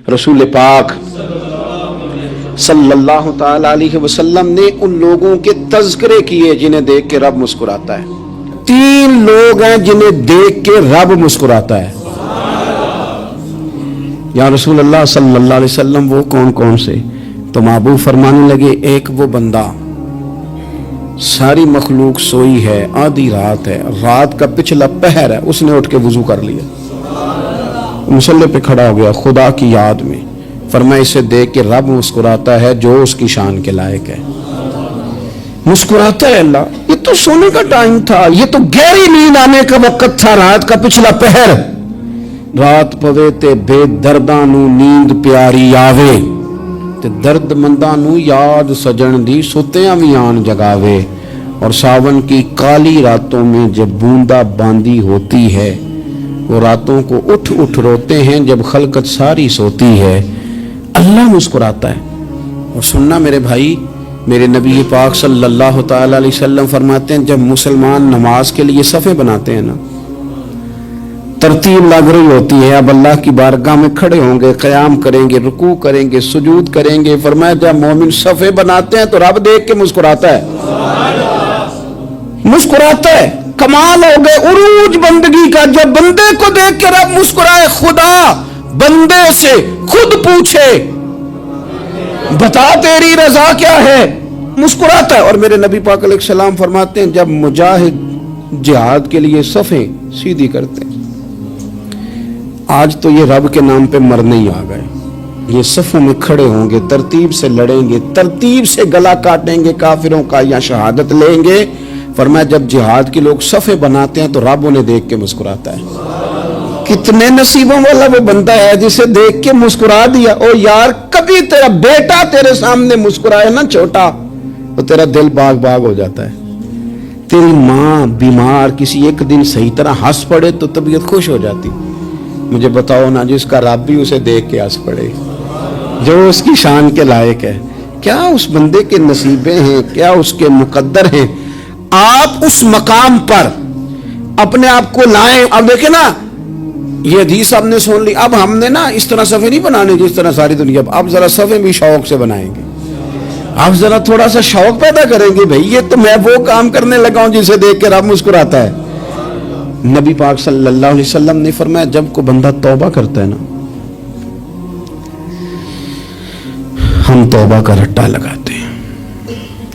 رسول پاک صلی اللہ تعالی علیہ وسلم نے ان لوگوں کے تذکرے کیے جنہیں دیکھ کے رب مسکراتا ہے. 3 لوگ ہیں جنہیں دیکھ کے رب مسکراتا ہے. یا رسول اللہ صلی اللہ علیہ وسلم وہ کون کون سے؟ تو محبوب فرمانے لگے ایک وہ بندہ ساری مخلوق سوئی ہے، آدھی رات ہے، رات کا پچھلا پہر ہے، اس نے اٹھ کے وضو کر لیا، مصلی پہ کھڑا ہو گیا خدا کی یاد میں. فرمایا اسے دیکھ کے رب مسکراتا ہے جو اس کی شان کے لائق ہے. مسکراتا ہے اللہ. یہ تو سونے کا ٹائم تھا، یہ تو گہری نیند آنے کا وقت تھا، رات کا پچھلا پہر. رات پوے تے بے درداں نو نیند پیاری آوے تے درد منداں نو یاد سجن دی ستیاں وی آن جگاوے. اور ساون کی کالی راتوں میں جب بوندا باندی ہوتی ہے، وہ راتوں کو اٹھ اٹھ روتے ہیں جب خلقت ساری سوتی ہے. اللہ مسکراتا ہے. اور سننا میرے بھائی، میرے نبی پاک صلی اللہ تعالی علیہ وسلم فرماتے ہیں جب مسلمان نماز کے لیے صفیں بناتے ہیں نا، ترتیب لگ رہی ہوتی ہے، اب اللہ کی بارگاہ میں کھڑے ہوں گے، قیام کریں گے، رکوع کریں گے، سجود کریں گے. فرمایا جب مومن صفیں بناتے ہیں تو رب دیکھ کے مسکراتا ہے. مسکراتا ہے. کمال ہو گئے عروج بندگی کا جب بندے کو دیکھ کے رب مسکرائے. خدا بندے سے خود پوچھے بتا تیری رضا کیا ہے، مسکراتا ہے. اور میرے نبی پاک علیہ السلام فرماتے ہیں جب مجاہد جہاد کے لیے صفیں سیدھی کرتے ہیں. آج تو یہ رب کے نام پہ مرنے ہی آ گئے. یہ صفوں میں کھڑے ہوں گے، ترتیب سے لڑیں گے، ترتیب سے گلا کاٹیں گے کافروں کا یا شہادت لیں گے. فرمایا جب جہاد کے لوگ صفیں بناتے ہیں تو رب انہیں دیکھ کے مسکراتا ہے. کتنے نصیبوں والا وہ بندہ ہے جسے دیکھ کے مسکرا دیا. او یار کبھی تیرا بیٹا تیرے سامنے مسکرائے نا چھوٹا، تو تیرا دل باغ باغ ہو جاتا ہے. تیری ماں بیمار کسی ایک دن صحیح طرح ہنس پڑے تو طبیعت خوش ہو جاتی. مجھے بتاؤ نا جس کا رب بھی اسے دیکھ کے ہنس پڑے، جو اس کی شان کے لائق ہے. کیا اس بندے کے نصیبیں ہیں، کیا اس کے مقدر ہیں. آپ اس مقام پر اپنے آپ کو لائیں. اب دیکھیں نا یہ حدیث ہم نے سن لی، اب ہم نے نا اس طرح صفحے نہیں بنانے جس طرح ساری دنیا. اب ذرا صفحے بھی شوق سے بنائیں گے. آپ ذرا تھوڑا سا شوق پیدا کریں گے. بھئی یہ تو میں وہ کام کرنے لگا ہوں جسے دیکھ کے رب مسکراتا ہے. نبی پاک صلی اللہ علیہ وسلم نے فرمایا جب کو بندہ توبہ کرتا ہے نا، ہم توبہ کا رٹا لگاتے ہیں،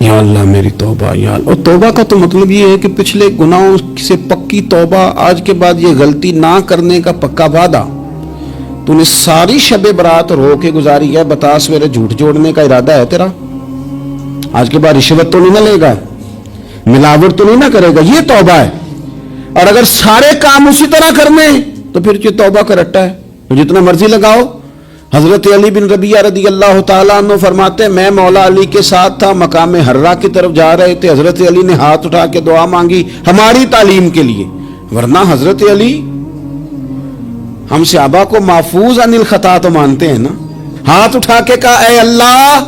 یا اللہ میری توبہ یا اللہ. اور توبہ کا تو مطلب یہ ہے کہ پچھلے گناہوں سے پکی توبہ، آج کے بعد یہ غلطی نہ کرنے کا پکا وعدہ. تو نے ساری شب برات رو کے گزاری ہے، بتا سویرے جھوٹ جوڑنے کا ارادہ ہے تیرا؟ آج کے بعد رشوت تو نہیں نہ لے گا، ملاوٹ تو نہیں نہ کرے گا، یہ توبہ ہے. اور اگر سارے کام اسی طرح کرنے تو پھر یہ توبہ کا رٹا ہے، جتنا مرضی لگاؤ. حضرت علی بن ربیعہ رضی اللہ تعالیٰ عنہ فرماتے ہیں میں مولا علی کے ساتھ تھا، مقام حرہ کی طرف جا رہے تھے. حضرت علی نے ہاتھ اٹھا کے دعا مانگی ہماری تعلیم کے لیے، ورنہ حضرت علی ہم صحابہ کو محفوظ عن الخطا تو مانتے ہیں نا. ہاتھ اٹھا کے کہا اے اللہ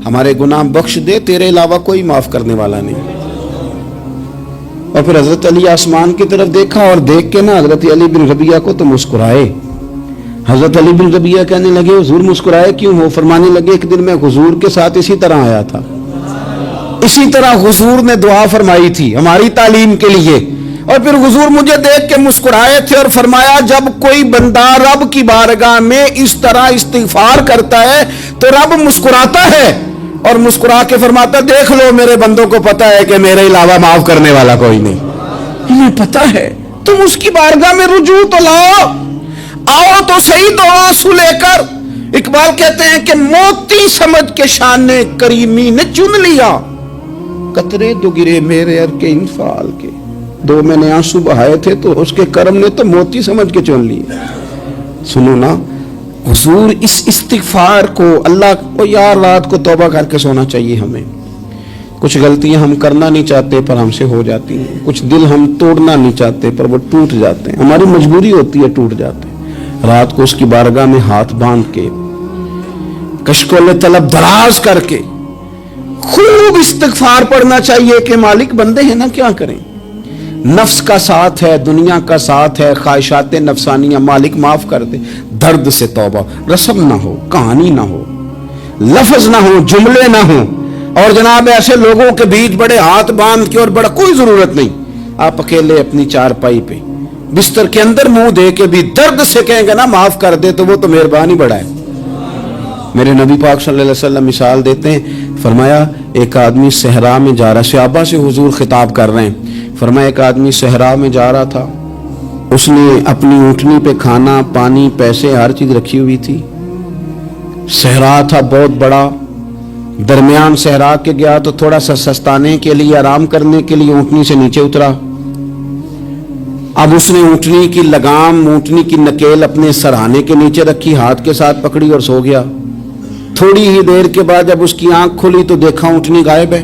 ہمارے گناہ بخش دے، تیرے علاوہ کوئی معاف کرنے والا نہیں. اور پھر حضرت علی آسمان کی طرف دیکھا اور دیکھ کے نا حضرت علی بن ربیعہ کو تو مسکرائے. حضرت علی بن ربیعہ کہنے لگے حضور مسکرائے کیوں ہو؟ فرمانے لگے ایک دن میں حضور کے ساتھ اسی طرح آیا تھا، اسی طرح حضور نے دعا فرمائی تھی ہماری تعلیم کے لیے، اور پھر حضور مجھے دیکھ کے مسکرائے تھے. اور فرمایا جب کوئی بندہ رب کی بارگاہ میں اس طرح استغفار کرتا ہے تو رب مسکراتا ہے اور مسکرا کے فرماتا دیکھ لو میرے بندوں کو پتا ہے کہ میرے علاوہ معاف کرنے والا کوئی نہیں. انہیں پتا ہے. تم اس کی بارگاہ میں رجوع تو لاؤ، آؤ تو صحیح دو آنسو لے کر. اقبال کہتے ہیں کہ موتی سمجھ کے شان کریمی نے چن لیا، قطرے دو گرے میرے ار کے انفال کے. 2 میں نے آنسو بہائے تھے تو اس کے کرم نے تو موتی سمجھ کے چن لیے. سنو نا حضور اس استغفار کو اللہ کو یار رات کو توبہ کر کے سونا چاہیے. ہمیں کچھ غلطیاں ہم کرنا نہیں چاہتے پر ہم سے ہو جاتی ہیں، کچھ دل ہم توڑنا نہیں چاہتے پر وہ ٹوٹ جاتے ہیں، ہماری مجبوری ہوتی ہے ٹوٹ جاتے ہیں. رات کو اس کی بارگاہ میں ہاتھ باندھ کے کشکول طلب دراز کر کے خوب استغفار پڑھنا چاہیے کہ مالک بندے ہیں نا کیا کریں. نفس کا ساتھ ہے, دنیا کا ساتھ ہے, خواہشات نفسانیہ, مالک معاف کر دے. درد سے توبہ, رسم نہ ہو, کہانی نہ ہو, لفظ نہ ہو, جملے نہ ہو, اور جناب ایسے لوگوں کے بیچ بڑے ہاتھ باندھ کے اور بڑا کوئی ضرورت نہیں. آپ اکیلے اپنی چارپائی پہ بستر کے اندر منہ دے کے بھی درد سے کہیں گے نا معاف کر دے, تو وہ تو مہربانی بڑا ہے. میرے نبی پاک صلی اللہ علیہ وسلم مثال دیتے ہیں, فرمایا ایک آدمی صحرا میں جا رہا, صحابہ سے حضور خطاب کر رہے ہیں, فرمایا ایک آدمی صحرا میں جا رہا تھا, اس نے اپنی اونٹنی پہ کھانا پانی پیسے ہر چیز رکھی ہوئی تھی. صحرا تھا بہت بڑا, درمیان صحرا کے گیا تو تھوڑا سا سستانے کے لیے, آرام کرنے کے لیے اونٹنی سے نیچے اترا. اب اس نے اونٹنی کی لگام, اونٹنی کی نکیل اپنے سرہانے کے نیچے رکھی, ہاتھ کے ساتھ پکڑی اور سو گیا. تھوڑی ہی دیر کے بعد جب اس کی آنکھ کھلی تو دیکھا اونٹنی غائب ہے.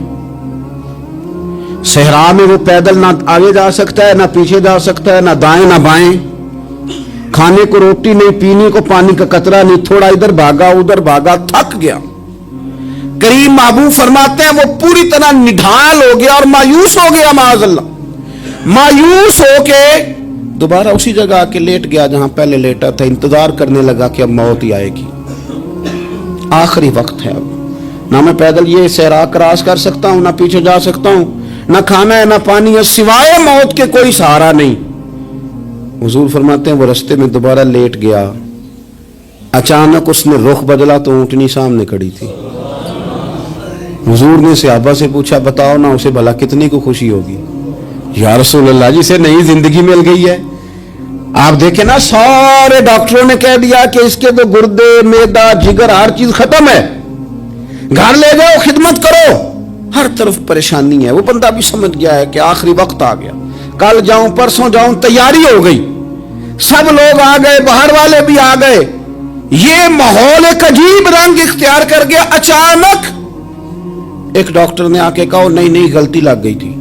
صحرا میں وہ پیدل نہ آگے جا سکتا ہے, نہ پیچھے جا سکتا ہے, نہ دائیں نہ بائیں. کھانے کو روٹی نہیں, پینے کو پانی کا قطرہ نہیں, تھوڑا ادھر بھاگا ادھر بھاگا, تھک گیا. کریم محبوب فرماتے ہیں وہ پوری طرح نڈھال ہو گیا اور مایوس ہو گیا, معاذ اللہ. مایوس ہو کے دوبارہ اسی جگہ آ کے لیٹ گیا جہاں پہلے لیٹا تھا. انتظار کرنے لگا کہ اب موت ہی آئے گی, آخری وقت ہے, اب نہ میں پیدل یہ صحرا کراس کر سکتا ہوں, نہ پیچھے جا سکتا ہوں, نہ کھانا ہے نہ پانی ہے, سوائے موت کے کوئی سہارا نہیں. حضور فرماتے ہیں وہ رستے میں دوبارہ لیٹ گیا. اچانک اس نے رخ بدلا تو اونٹنی سامنے کھڑی تھی. حضور نے صحابہ سے پوچھا بتاؤ نا اسے بھلا کتنی کو خوشی ہوگی. یا رسول اللہ جسے نئی زندگی مل گئی ہے. آپ دیکھیں نا سارے ڈاکٹروں نے کہہ دیا کہ اس کے تو گردے معدہ جگر ہر چیز ختم ہے, گھر لے جاؤ خدمت کرو, ہر طرف پریشانی ہے. وہ بندہ بھی سمجھ گیا ہے کہ آخری وقت آ گیا, کل جاؤں پرسوں جاؤں, تیاری ہو گئی, سب لوگ آ گئے, باہر والے بھی آ گئے. یہ ماحول ایک عجیب رنگ اختیار کر گیا. اچانک ایک ڈاکٹر نے آ کے کہا نہیں نہیں غلطی لگ گئی تھی.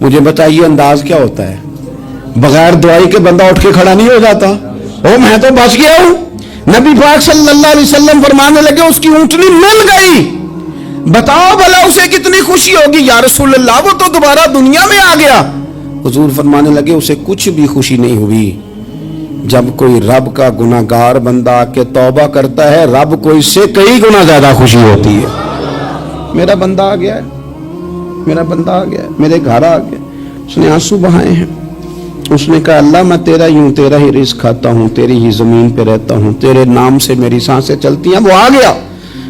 مجھے بتائیے انداز کیا ہوتا ہے؟ بغیر دوائی کے بندہ اٹھ کے کھڑا نہیں ہو جاتا. او میں تو بچ گیا ہوں. نبی پاک صلی اللہ علیہ وسلم فرمانے لگے اس کی اونٹنی مل گئی, بتاؤ بھلا اسے کتنی خوشی ہوگی. یا رسول اللہ وہ تو دوبارہ دنیا میں آ گیا. حضور فرمانے لگے اسے کچھ بھی خوشی نہیں ہوئی. جب کوئی رب کا گناہگار بندہ آ کے توبہ کرتا ہے, رب کو اس سے کئی گنا زیادہ خوشی ہوتی ہے. میرا بندہ آ گیا ہے, میرا بندہ آ گیا ہے, میرے گھر آ گیا. اس نے آنسو بہائے ہیں. اس نے کہا اللہ میں تیرا ہی ہوں, تیرا ہی رزق کھاتا ہوں, تیری ہی زمین پہ رہتا ہوں, تیرے نام سے میری سانسیں چلتی ہیں. وہ آ گیا.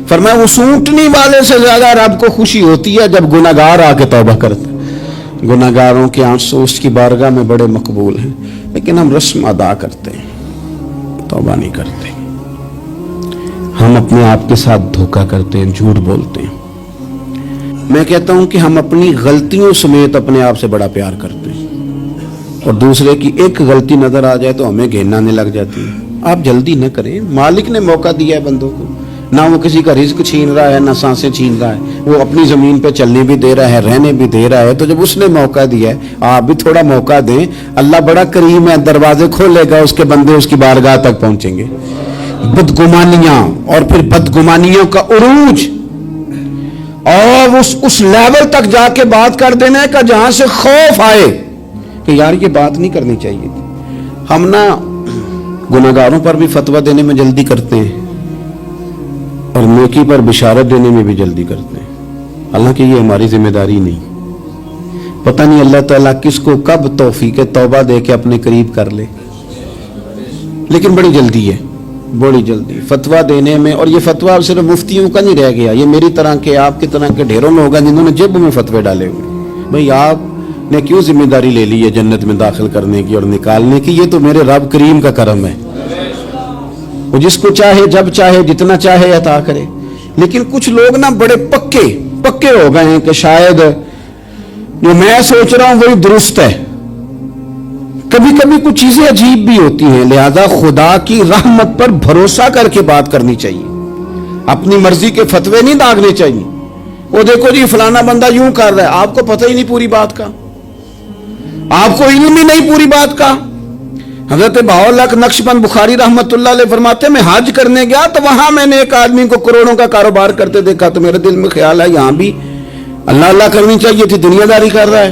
فرمایا اس اونٹنی والے سے زیادہ رب کو خوشی ہوتی ہے جب گناہگار آ کے توبہ کرتا ہے. گناہگاروں کے آنسو اس کی بارگاہ میں بڑے مقبول ہیں, لیکن ہم رسم ادا کرتے ہیں, توبہ نہیں کرتے. ہم اپنے آپ کے ساتھ دھوکہ کرتے ہیں, جھوٹ بولتے ہیں. میں کہتا ہوں کہ ہم اپنی غلطیوں سمیت اپنے آپ سے بڑا پیار کرتے ہیں, اور دوسرے کی ایک غلطی نظر آ جائے تو ہمیں گھین آنے لگ جاتی ہے. آپ جلدی نہ کریں, مالک نے موقع دیا ہے بندوں کو, نہ وہ کسی کا رزق چھین رہا ہے نہ سانسیں چھین رہا ہے, وہ اپنی زمین پہ چلنے بھی دے رہا ہے, رہنے بھی دے رہا ہے. تو جب اس نے موقع دیا ہے آپ بھی تھوڑا موقع دیں. اللہ بڑا کریم ہے, دروازے کھولے گا, اس کے بندے اس کی بارگاہ تک پہنچیں گے. بدگمانیاں اور پھر بدگمانیوں کا عروج, اور اس لیول تک جا کے بات کر دینا کا جہاں سے خوف آئے کہ یار یہ بات نہیں کرنی چاہیے تھی. ہم نا گناہگاروں پر بھی فتویٰ دینے میں جلدی کرتے ہیں اور نیکی پر بشارت دینے میں بھی جلدی کرتے ہیں, حالانکہ یہ ہماری ذمہ داری نہیں. پتہ نہیں اللہ تعالیٰ کس کو کب توفیق توبہ دے کے اپنے قریب کر لے, لیکن بڑی جلدی ہے, بڑی جلدی فتویٰ دینے میں. اور یہ فتویٰ صرف مفتیوں کا نہیں رہ گیا, یہ میری طرح کے آپ کی طرح کے ڈھیروں لوگ ہیں جنہوں نے جیب میں فتوے ڈالے ہوئے. بھئی آپ نے کیوں ذمہ داری لے لی ہے جنت میں داخل کرنے کی اور نکالنے کی؟ یہ تو میرے رب کریم کا کرم ہے, وہ جس کو چاہے جب چاہے جتنا چاہے عطا کرے. لیکن کچھ لوگ نا بڑے پکے ہو گئے ہیں کہ شاید جو میں سوچ رہا ہوں وہی درست ہے. کبھی کبھی کچھ چیزیں عجیب بھی ہوتی ہیں, لہذا خدا کی رحمت پر بھروسہ کر کے بات کرنی چاہیے, اپنی مرضی کے فتوے نہیں داغنے چاہیے. وہ دیکھو جی فلانا بندہ یوں کر رہا ہے, آپ کو پتہ ہی نہیں پوری بات کا, آپ کو علم ہی نہیں پوری بات کا. حضرت بہاءاللہ نقشبند بخاری رحمت اللہ علیہ فرماتے ہیں میں حج کرنے گیا تو وہاں میں نے ایک آدمی کو کروڑوں کا کاروبار کرتے دیکھا, تو میرے دل میں خیال ہے یہاں بھی اللہ اللہ کرنی چاہیے تھی, دنیا داری کر رہا ہے.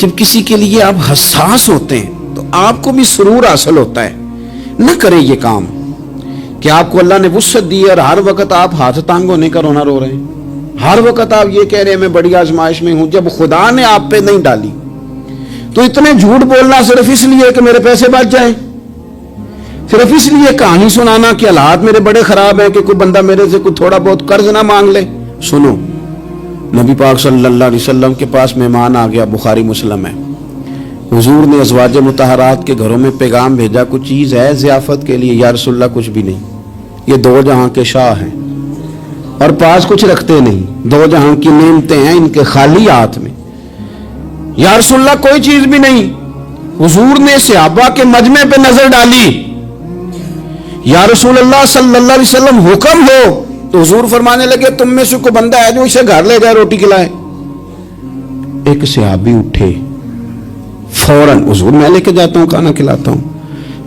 جب کسی کے لیے آپ حساس ہوتے ہیں تو آپ کو بھی سرور حاصل ہوتا ہے. نہ کریں یہ کام کہ آپ کو اللہ نے وسعت دی اور ہر وقت آپ ہاتھ تانگ ہونے کا رونا رو رہے ہیں. ہر وقت آپ یہ کہہ رہے ہیں میں بڑی آزمائش میں ہوں. جب خدا نے آپ پہ نہیں ڈالی تو اتنے جھوٹ بولنا صرف اس لیے کہ میرے پیسے بچ جائیں, صرف اس لیے کہانی سنانا کہ حالات میرے بڑے خراب ہیں کہ کوئی بندہ میرے سے کوئی تھوڑا بہت قرض نہ مانگ لے. سنو, نبی پاک صلی اللہ علیہ وسلم کے پاس مہمان آ گیا, بخاری مسلم ہے. حضور نے ازواج مطہرات کے گھروں میں پیغام بھیجا, کچھ چیز ہے ضیافت کے لیے؟ یا رسول اللہ کچھ بھی نہیں, یہ دو جہاں کے شاہ ہیں اور پاس کچھ رکھتے نہیں, دو جہاں کی نعمتیں ہیں ان کے خالی ہاتھ میں. یا رسول اللہ کوئی چیز بھی نہیں. حضور نے صحابہ کے مجمع پہ نظر ڈالی, یا رسول اللہ صلی اللہ علیہ وسلم حکم ہو. تو حضور فرمانے لگے تم میں سے کوئی بندہ ہے جو اسے گھر لے جائے روٹی کھلائے. ایک صحابی اٹھے فوراً, حضور میں لے کے جاتا ہوں کھانا کھلاتا ہوں.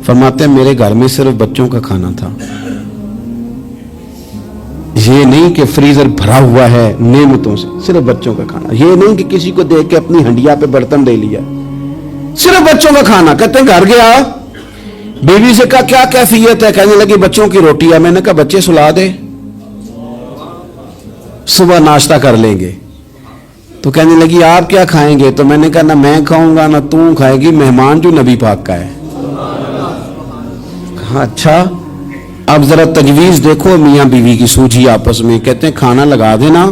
فرماتے ہیں میرے گھر میں صرف بچوں کا کھانا تھا, یہ نہیں کہ فریزر بھرا ہوا ہے نعمتوں سے, صرف بچوں کا کھانا. یہ نہیں کہ کسی کو دیکھ کے اپنی ہنڈیا پہ برتن دے لیا, صرف بچوں کا کھانا. کہتے ہیں گھر گیا, بیوی سے کہا کیا کیفیت ہے؟ کہنے لگی بچوں کی روٹی ہے. میں نے کہا بچے سلا دے, صبح ناشتہ کر لیں گے. تو کہنے لگی آپ کیا کھائیں گے؟ تو میں نے کہا نہ میں کھاؤں گا نہ تم کھائے گی, مہمان جو نبی پاک کا ہے. کہا اچھا, اب ذرا تجویز دیکھو میاں بیوی کی سوجھی آپس میں. کہتے ہیں کھانا لگا دینا,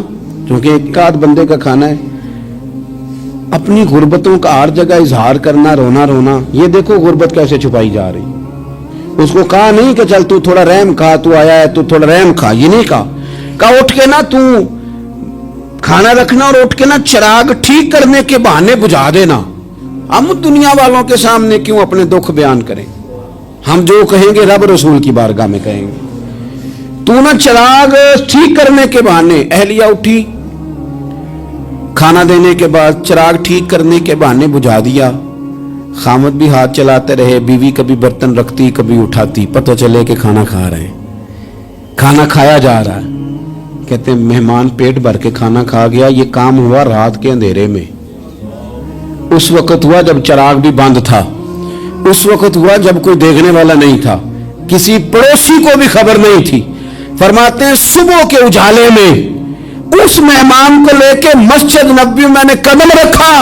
کیونکہ ایک آدھ بندے کا کھانا ہے. اپنی غربتوں کا ہر جگہ اظہار کرنا, رونا رونا. یہ دیکھو غربت کیسے چھپائی جا رہی. اس کو کہا نہیں کہ چل تو تھوڑا رحم کھا, تو آیا ہے تو تھوڑا رحم کھا, یہ نہیں کہا. کہا اٹھ کے نا تو کھانا رکھنا اور اٹھ کے نا چراغ ٹھیک کرنے کے بہانے بجھا دینا. ہم دنیا والوں کے سامنے کیوں اپنے دکھ بیان کریں؟ ہم جو کہیں گے رب رسول کی بارگاہ میں کہیں گے. تو نا چراغ ٹھیک کرنے کے بہانے. اہلیہ اٹھی, کھانا دینے کے بعد چراغ ٹھیک کرنے کے بہانے بجھا دیا. خامد بھی ہاتھ چلاتے رہے, بیوی کبھی برتن رکھتی کبھی اٹھاتی, پتہ چلے کہ کھانا کھا رہے ہیں. کھانا کھایا جا رہا ہے. کہتے ہیں مہمان پیٹ بھر کے کھانا کھا گیا. یہ کام ہوا رات کے اندھیرے میں, اس وقت ہوا جب چراغ بھی بند تھا, اس وقت ہوا جب کوئی دیکھنے والا نہیں تھا, کسی پڑوسی کو بھی خبر نہیں تھی. فرماتے ہیں صبح کے اجالے میں اس مہمان کو لے کے مسجد نبوی میں نے قدم رکھا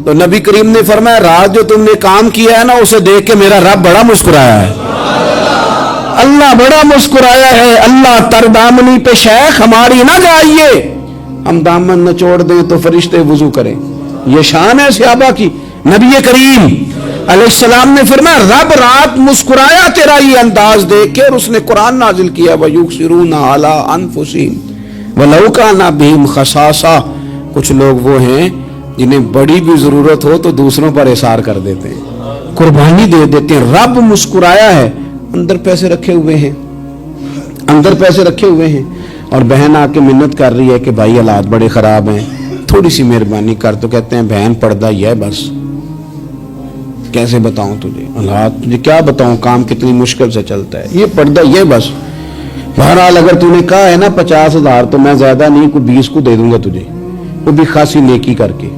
تو نبی کریم نے فرمایا رات جو تم نے کام کیا ہے نا اسے دیکھ کے میرا رب بڑا مسکرایا ہے, اللہ بڑا مسکرایا ہے. اللہ تر دامنی پہ شیخ ہماری نہ جائیے, ہم دامن نہ چھوڑ دیں تو فرشتے وضو کریں. یہ شان ہے صحابہ کی. نبی کریم علیہ السلام نے فرمایا رب رات مسکرایا تیرا یہ انداز دیکھ کے, اور اس نے قرآن نازل کیا وَيُؤْثِرُونَ عَلَىٰ أَنفُسِهِمْ وَلَوْ كَانَ بِهِمْ خَصَاصَةٌ. کچھ لوگ وہ ہیں جنہیں بڑی بھی ضرورت ہو تو دوسروں پر اثار کر دیتے ہیں, قربانی دے دیتے ہیں. رب مسکرایا ہے, اندر پیسے رکھے ہوئے ہیں, اندر پیسے رکھے ہوئے ہیں, اور بہن آ کے منت کر رہی ہے کہ بھائی حالات بڑے خراب ہیں, تھوڑی سی مہربانی کر. تو کہتے ہیں بہن پردہ ہی ہے بس, کیسے بتاؤں تجھے حالات, تجھے کیا بتاؤں کام کتنی مشکل سے چلتا ہے, یہ پردہ یہ بس. بہرحال اگر تو نے کہا ہے نا 50,000 تو میں زیادہ نہیں کوئی 20 کو دے دوں گا تجھے, وہ بھی خاصی نیکی کر کے,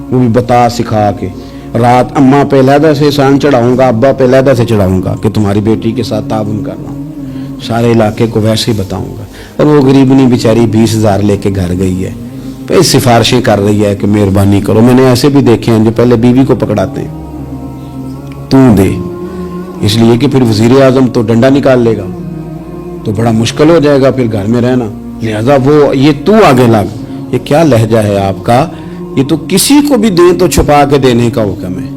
وہ بھی بتا سکھا کے. رات اماں پہ علیحدہ سے احسان چڑھاؤں گا, ابا پہ علیحدہ سے چڑھاؤں گا کہ تمہاری بیٹی کے ساتھ تعاون کر رہا ہوں, سارے علاقے کو ویسے ہی بتاؤں گا. اور وہ غریبنی بیچاری 20,000 لے کے گھر گئی ہے, پھر سفارشیں کر رہی ہے کہ مہربانی کرو. میں نے ایسے بھی دیکھے ہیں جو پہلے بیوی کو پکڑاتے ہیں تو دے, اس لیے کہ پھر وزیر اعظم تو ڈنڈا نکال لے گا تو بڑا مشکل ہو جائے گا پھر گھر میں رہنا, لہذا وہ یہ تو آگے لگ. یہ کیا لہجہ ہے آپ کا؟ یہ تو کسی کو بھی دیں تو چھپا کے دینے کا حکم ہے,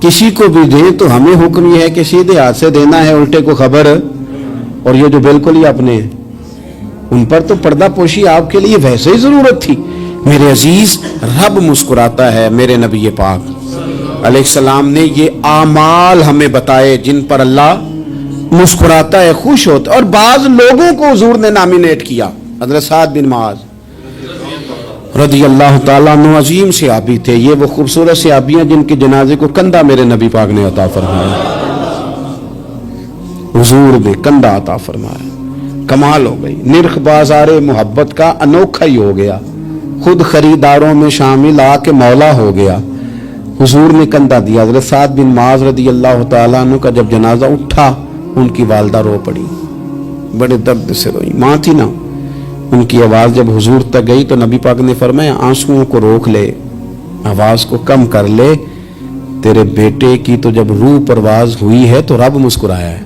کسی کو بھی دیں تو ہمیں حکم یہ ہے کہ سیدھے ہاتھ سے دینا ہے, الٹے کو خبر. اور یہ جو بالکل ہی اپنے ہیں ان پر تو پردہ پوشی آپ کے لیے ویسے ہی ضرورت تھی. میرے عزیز رب مسکراتا ہے. میرے نبی پاک علیہ السلام نے یہ اعمال ہمیں بتائے جن پر اللہ مسکراتا ہے, خوش ہوتا ہے. اور بعض لوگوں کو حضور نے نامینیٹ کیا. حضرت سعد بن معاذ رضی اللہ تعالیٰ عنہ عظیم صحابی تھے. یہ وہ خوبصورت صحابی ہیں جن کے جنازے کو کندھا میرے نبی پاک نے عطا فرمایا, حضور نے کندھا عطا فرمایا. کمال ہو گئی, نرخ بازار محبت کا انوکھا ہی ہو گیا. خود خریداروں میں شامل آ کے مولا ہو گیا. حضور نے کندھا دیا. حضرت سعد بن معاذ رضی اللہ تعالیٰ عنہ کا جب جنازہ اٹھا, ان کی والدہ رو پڑی, بڑے درد سے روئی. ماں تھی نا, ان کی آواز جب حضور تک گئی تو نبی پاک نے فرمایا آنسوؤں کو روک لے, آواز کو کم کر لے, تیرے بیٹے کی تو جب روح پرواز ہوئی ہے تو رب مسکرایا ہے.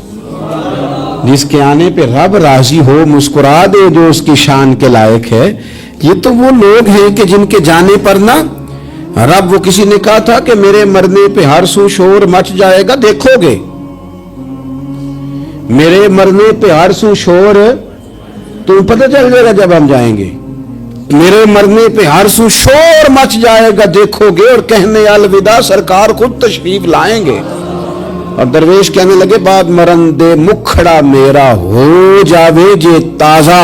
جس کے آنے پہ رب راضی ہو مسکرا دے جو اس کی شان کے لائق ہے. یہ تو وہ لوگ ہیں کہ جن کے جانے پر نا رب, وہ کسی نے کہا تھا کہ میرے مرنے پہ ہر سو شور مچ جائے گا, دیکھو گے میرے مرنے پہ ہر سو شور, تم پتہ چل جائے گا جب ہم جائیں گے, میرے مرنے پہ ہر سو شور مچ جائے گا دیکھو گے, اور کہنے الوداع سرکار خود تشریف لائیں گے. اور درویش کہنے لگے بعد مرندے مکھڑا میرا ہو جاوے جے تازہ,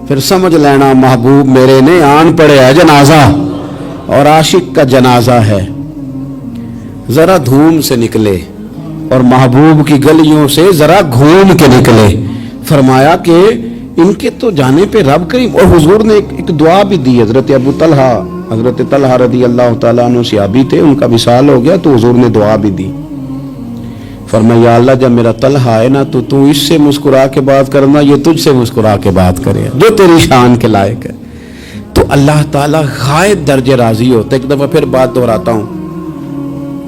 پھر سمجھ لینا محبوب میرے نے آن پڑے ہے جنازہ. اور عاشق کا جنازہ ہے, ذرا دھوم سے نکلے اور محبوب کی گلیوں سے ذرا گھوم کے نکلے. فرمایا کہ ان کے تو جانے پہ رب کریم. اور حضور نے ایک دعا بھی دی. حضرت ابو طلحہ, حضرت طلحہ رضی اللہ تعالیٰ عنہ صحابی تھے, ان کا وصال ہو گیا تو حضور نے دعا بھی دی. فرمایا یا اللہ جب میرا طلحہ آئے نا تو اس سے مسکرا کے بات کرنا, یہ تجھ سے مسکرا کے بات کرے جو تیری شان کے لائق ہے. تو اللہ تعالیٰ غائب درجے راضی ہوتا ہے. ایک دفعہ پھر بات دہراتا ہوں,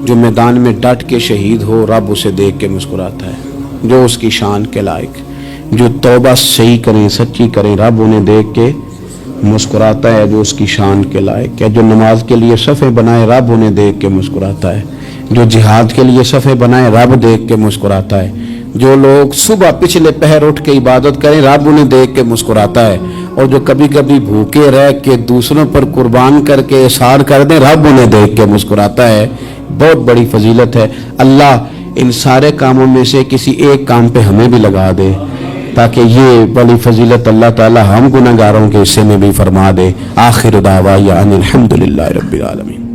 جو میدان میں ڈٹ کے شہید ہو رب اسے دیکھ کے مسکراتا ہے جو اس کی شان کے لائق. جو توبہ صحیح کریں سچی کریں رب انہیں دیکھ کے مسکراتا ہے جو اس کی شان کے لائق ہے. جو نماز کے لیے صفیں بنائے رب انہیں دیکھ کے مسکراتا ہے. جو جہاد کے لیے صفیں بنائے رب دیکھ کے مسکراتا ہے. جو لوگ صبح پچھلے پہر اٹھ کے عبادت کریں رب انہیں دیکھ کے مسکراتا ہے. اور جو کبھی کبھی بھوکے رہ کے دوسروں پر قربان کر کے احسان کر دیں رب انہیں دیکھ کے مسکراتا ہے. بہت بڑی فضیلت ہے. اللہ ان سارے کاموں میں سے کسی ایک کام پہ ہمیں بھی لگا دے تاکہ یہ بڑی فضیلت اللہ تعالی ہم گناہگاروں کے حصے میں بھی فرما دے. آخر دعوانا ان الحمدللہ رب العالمین.